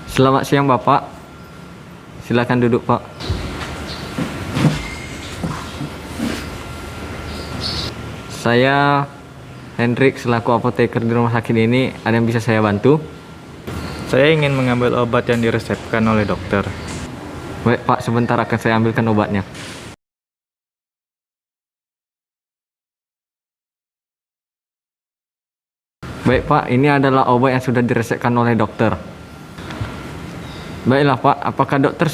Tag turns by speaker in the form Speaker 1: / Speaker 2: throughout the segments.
Speaker 1: Selamat siang Bapak. Silakan duduk Pak. Saya Hendrik selaku apoteker di rumah sakit ini. Ada yang bisa saya bantu?
Speaker 2: Saya ingin mengambil obat yang diresepkan oleh dokter.
Speaker 1: Baik Pak, sebentar akan saya ambilkan obatnya. Baik Pak, ini adalah obat yang sudah diresepkan oleh dokter. Baiklah Pak, apakah dokter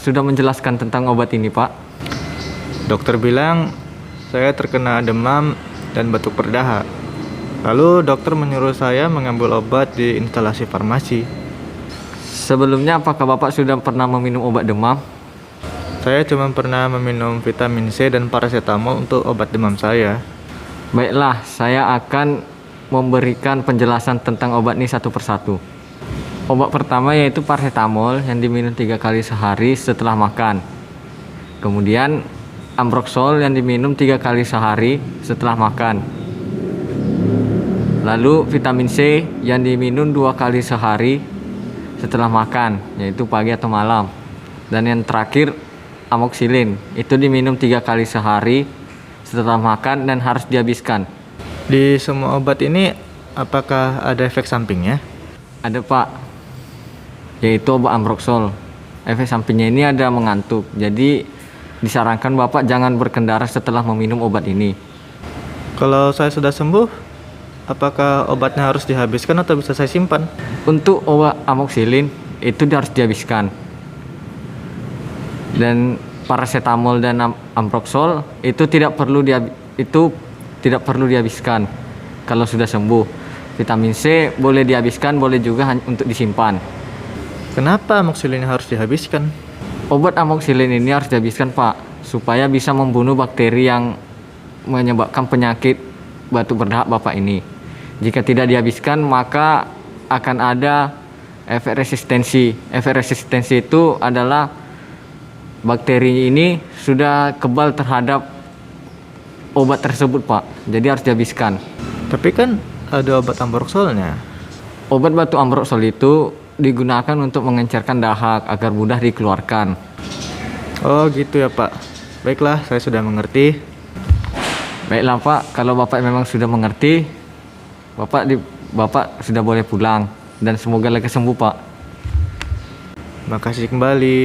Speaker 1: sudah menjelaskan tentang obat ini Pak?
Speaker 2: Dokter bilang saya terkena demam dan batuk berdahak. Lalu dokter menyuruh saya mengambil obat di instalasi farmasi.
Speaker 1: Sebelumnya apakah Bapak sudah pernah meminum obat demam?
Speaker 2: Saya cuma pernah meminum vitamin C dan paracetamol untuk obat demam saya.
Speaker 1: Baiklah, saya akan memberikan penjelasan tentang obat ini satu persatu. Obat pertama yaitu paracetamol yang diminum 3 kali sehari setelah makan. Kemudian Ambroxol yang diminum 3 kali sehari setelah makan. Lalu vitamin C yang diminum 2 kali sehari setelah makan, yaitu pagi atau malam. Dan yang terakhir amoxicillin, itu diminum 3 kali sehari setelah makan dan harus dihabiskan.
Speaker 2: Di semua obat ini apakah ada efek sampingnya?
Speaker 1: Ada Pak, yaitu obat Ambroxol. Efek sampingnya ini ada mengantuk, jadi disarankan Bapak jangan berkendara setelah meminum obat ini.
Speaker 2: Kalau saya sudah sembuh, apakah obatnya harus dihabiskan atau bisa saya simpan?
Speaker 1: Untuk obat amoxicillin itu harus dihabiskan. Dan paracetamol dan Ambroxol itu tidak perlu dihabiskan kalau sudah sembuh. Vitamin C boleh dihabiskan, boleh juga untuk disimpan.
Speaker 2: Kenapa amoxicillin harus dihabiskan?
Speaker 1: Obat amoxicillin ini harus dihabiskan Pak, supaya bisa membunuh bakteri yang menyebabkan penyakit batuk berdahak Bapak ini. Jika tidak dihabiskan maka akan ada efek resistensi. Efek resistensi itu adalah bakteri ini sudah kebal terhadap obat tersebut Pak, jadi harus dihabiskan.
Speaker 2: Tapi kan ada obat Ambroxolnya.
Speaker 1: Obat batuk Ambroxol itu digunakan untuk mengencerkan dahak agar mudah dikeluarkan.
Speaker 2: Oh gitu ya Pak. Baiklah, saya sudah mengerti.
Speaker 1: Baiklah Pak, kalau Bapak memang sudah mengerti, Bapak sudah boleh pulang dan semoga lekas sembuh Pak.
Speaker 2: Makasih kembali.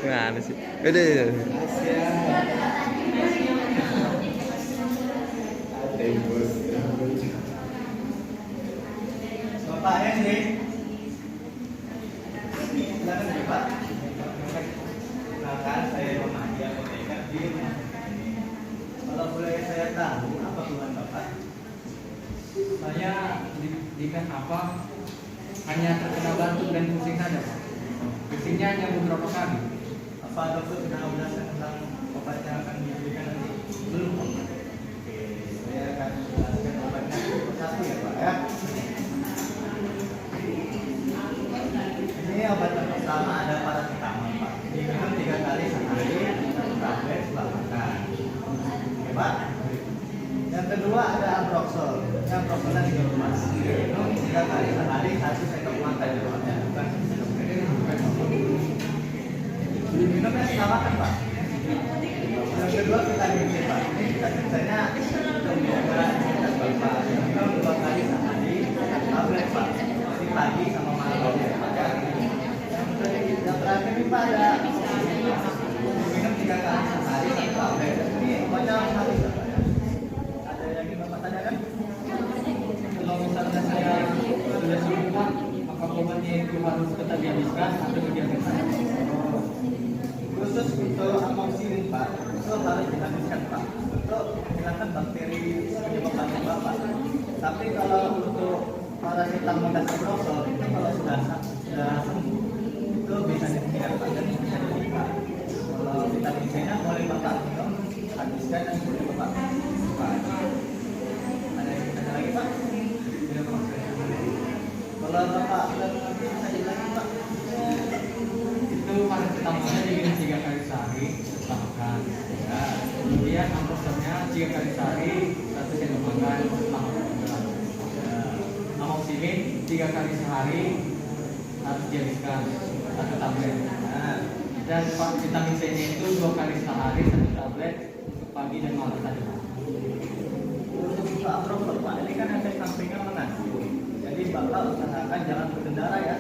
Speaker 2: Gimana sih? Udah.
Speaker 3: Bapaknya sih. Silakan ya, Pak. Silakan, saya Romadia apoteker di rumah sakit ini. Kalau boleh saya tahu apa keluhan Bapak?
Speaker 4: Saya di apa hanya terkena batuk dan pusing saja Pak. Pusingnya hanya beberapa kali.
Speaker 3: Apa dokter sudah menjelaskan tentang obat yang akan diberikan nanti? Belum Pak. Oke, saya akan menjelaskan obatnya satu ya Pak ya. Ini obat yang pertama ada paracetamol Pak. Diminum 3 kali sehari sampai setelah makan. Oke Pak. Yang kedua ada Ambroxol. Yang Ambroxolnya 3 emas. Diminum 3 kali sehari 1 sendok makan ya Pak. Ya, bukan sendok gede, bukan sendok. Diminumnya setelah makan Pak. Yang kedua vitamin C Pak. Ini vitamin C-nya untuk menjaga imunitas Bapak. Diminum 2 kali sehari tablet Pak. Di pagi sama malam ya Pak. Ya. Yang terakhir ini Pak ada minum 3 kali sehari satu tablet. Ini obatnya habis Pak ya. Ada yang ingin Bapak tanyakan?
Speaker 4: Kalau misalnya saya sudah sembuh Pak, maka obatnya itu harus tetap dihabiskan atau dihabiskan.
Speaker 3: Khusus untuk amoxicillin Pak, itu harus dihabiskan Pak untuk menghilangkan bakteri penyebab batuk Bapak. Tapi kalau untuk paracetamol dan Ambroxol itu kalau sudah sembuh itu bisa dihilangkan Pak dan bisa dihilangkan. Kalau vitamin C-nya boleh Bapak minum, habiskan dan boleh Bapak. Ada yang ada lagi?
Speaker 4: Kemudian amokosnya 3 kali sehari 1 sendok makan selama 4 bulan. Amoksisilin 3 kali sehari harus dihabiskan 1 tablet. Dan vitamin C-nya itu 2 kali sehari 1 tablet untuk pagi dan malam saja.
Speaker 3: Untuk Pak Prof, Pak, ini kan efek sampingnya mengancur. Jadi Bapak usahakan jangan berkendara ya